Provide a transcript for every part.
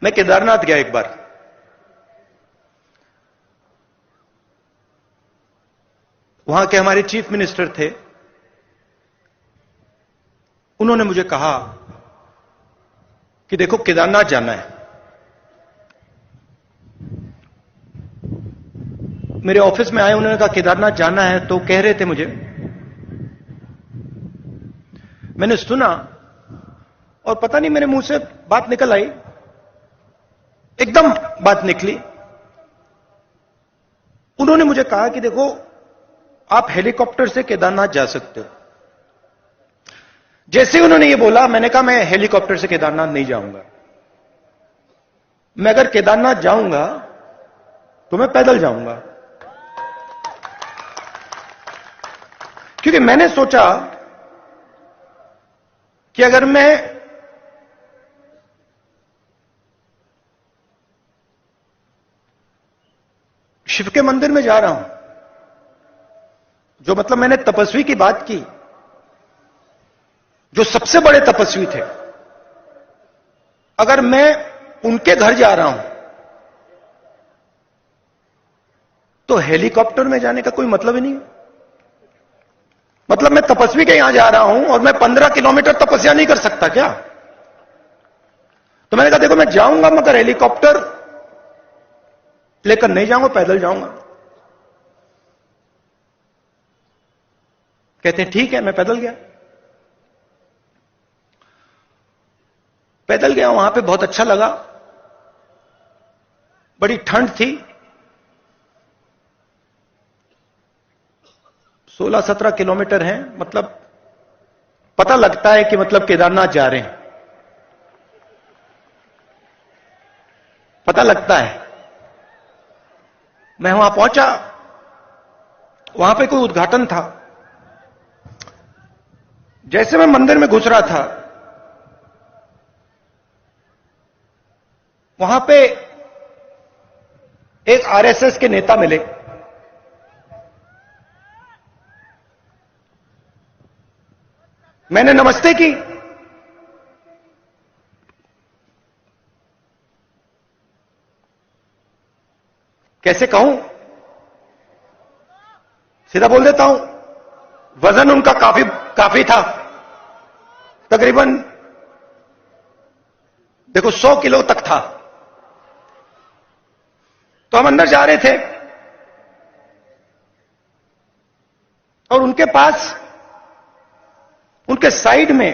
मैं केदारनाथ गया एक बार। वहां के हमारे चीफ मिनिस्टर थे, उन्होंने मुझे कहा कि देखो केदारनाथ जाना है। मेरे ऑफिस में आए, उन्होंने कहा केदारनाथ जाना है, तो कह रहे थे मुझे। मैंने सुना और पता नहीं मेरे मुंह से बात निकल आई, एकदम बात निकली। उन्होंने मुझे कहा कि देखो आप हेलीकॉप्टर से केदारनाथ जा सकते हो। जैसे ही उन्होंने ये बोला, मैंने कहा मैं हेलीकॉप्टर से केदारनाथ नहीं जाऊंगा। मैं अगर केदारनाथ जाऊंगा तो मैं पैदल जाऊंगा, क्योंकि मैंने सोचा कि अगर मैं शिव के मंदिर में जा रहा हूं, जो मतलब मैंने तपस्वी की बात की, जो सबसे बड़े तपस्वी थे, अगर मैं उनके घर जा रहा हूं तो हेलीकॉप्टर में जाने का कोई मतलब ही नहीं। मतलब मैं तपस्वी के यहां जा रहा हूं और मैं 15 किलोमीटर तपस्या नहीं कर सकता क्या? तो मैंने कहा देखो मैं जाऊंगा मगर हेलीकॉप्टर लेकर नहीं जाऊंगा, पैदल जाऊंगा। कहते हैं ठीक है। मैं पैदल गया। पैदल गया, वहां पे बहुत अच्छा लगा। बड़ी ठंड थी। 16-17 किलोमीटर है, मतलब पता लगता है कि मतलब केदारनाथ जा रहे हैं, पता लगता है। मैं वहां पहुंचा, वहां पे कोई उद्घाटन था। जैसे मैं मंदिर में घुस रहा था, वहां पे एक आरएसएस के नेता मिले। मैंने नमस्ते की। कैसे कहूं, सीधा बोल देता हूं, वजन उनका काफी था, तकरीबन देखो 100 किलो तक था। तो हम अंदर जा रहे थे और उनके पास, उनके साइड में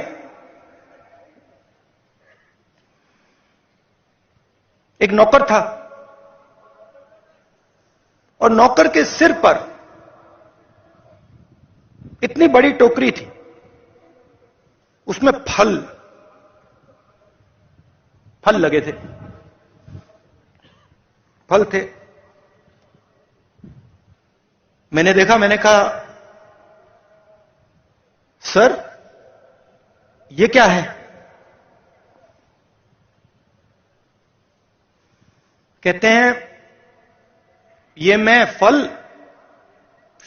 एक नौकर था और नौकर के सिर पर इतनी बड़ी टोकरी थी, उसमें फल लगे थे, फल थे। मैंने देखा, मैंने कहा सर ये क्या है? कहते हैं ये मैं फल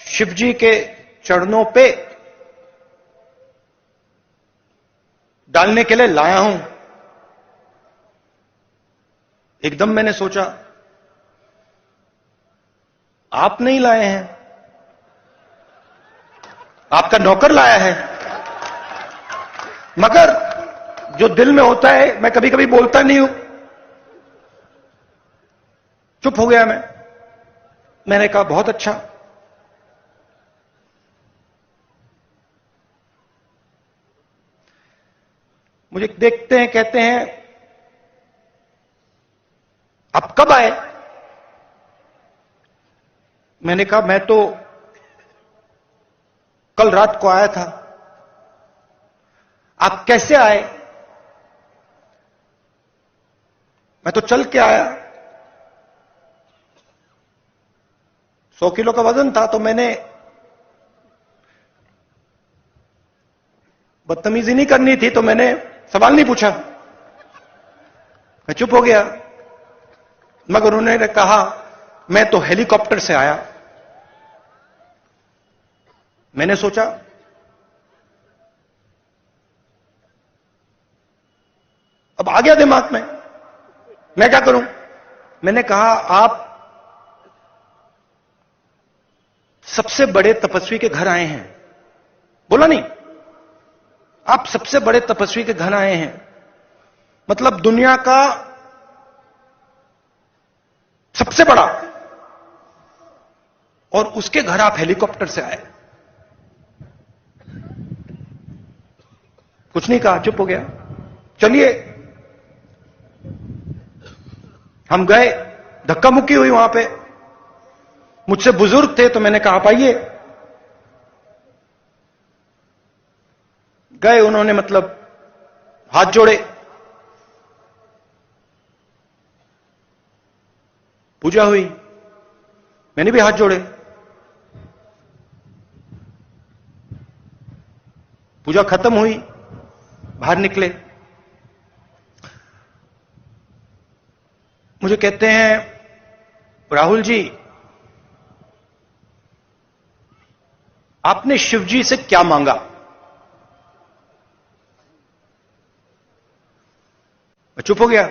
शिव जी के चरणों पे डालने के लिए लाया हूं। एकदम मैंने सोचा आप नहीं लाए हैं, आपका नौकर लाया है। मगर जो दिल में होता है, मैं कभी कभी बोलता नहीं हूं, चुप हो गया मैं। मैंने कहा बहुत अच्छा। मुझे देखते हैं, कहते हैं अब कब आए? मैंने कहा मैं तो कल रात को आया था। आप कैसे आए? मैं तो चल के आया। 100 किलो का वजन था, तो मैंने बदतमीजी नहीं करनी थी, तो मैंने सवाल नहीं पूछा, मैं चुप हो गया। मगर उन्होंने कहा मैं तो हेलीकॉप्टर से आया। मैंने सोचा अब आ गया दिमाग में, मैं क्या करूं? मैंने कहा आप सबसे बड़े तपस्वी के घर आए हैं। बोला नहीं, आप सबसे बड़े तपस्वी के घर आए हैं, मतलब दुनिया का सबसे बड़ा, और उसके घर आप हेलीकॉप्टर से आए। कुछ नहीं कहा, चुप हो गया। चलिए, हम गए, धक्का मुक्की हुई वहां पे। मुझसे बुजुर्ग थे तो मैंने कहा आप आइए। गए, उन्होंने मतलब हाथ जोड़े, पूजा हुई, मैंने भी हाथ जोड़े, पूजा खत्म हुई, बाहर निकले। मुझे कहते हैं राहुल जी, आपने शिव जी से क्या मांगा? मैं चुप हो गया।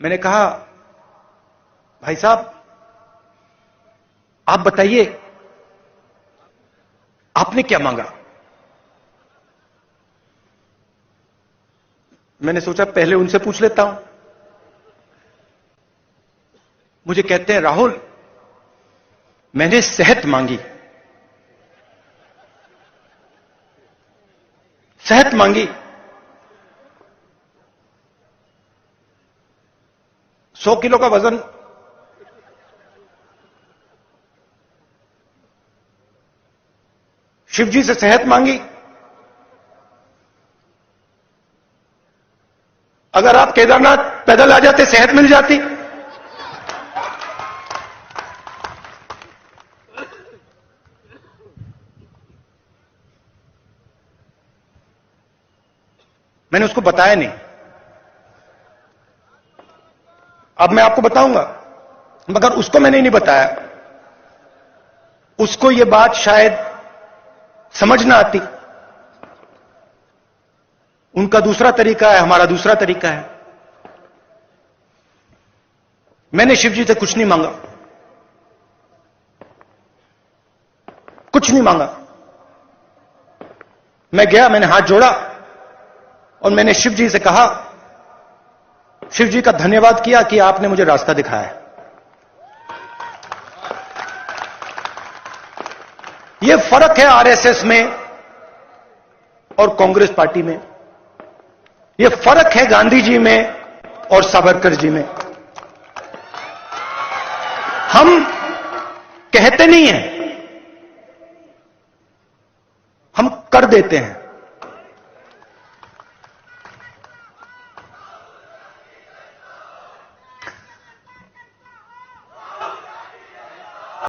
मैंने कहा भाई साहब आप बताइए आपने क्या मांगा? मैंने सोचा पहले उनसे पूछ लेता हूं। मुझे कहते हैं राहुल मैंने सेहत मांगी। सेहत मांगी। 100 किलो का वजन, शिव जी से सेहत मांगी। अगर आप केदारनाथ पैदल आ जाते सेहत मिल जाती। मैंने उसको बताया नहीं। अब मैं आपको बताऊंगा, मगर उसको मैंने नहीं बताया। उसको यह बात शायद समझ ना आती। उनका दूसरा तरीका है, हमारा दूसरा तरीका है। मैंने शिव जी से कुछ नहीं मांगा, कुछ नहीं मांगा। मैं गया, मैंने हाथ जोड़ा और मैंने शिव जी से कहा, शिव जी का धन्यवाद किया कि आपने मुझे रास्ता दिखाया है। यह फर्क है आरएसएस में और कांग्रेस पार्टी में। यह फर्क है गांधी जी में और सावरकर जी में। हम कहते नहीं हैं, हम कर देते हैं।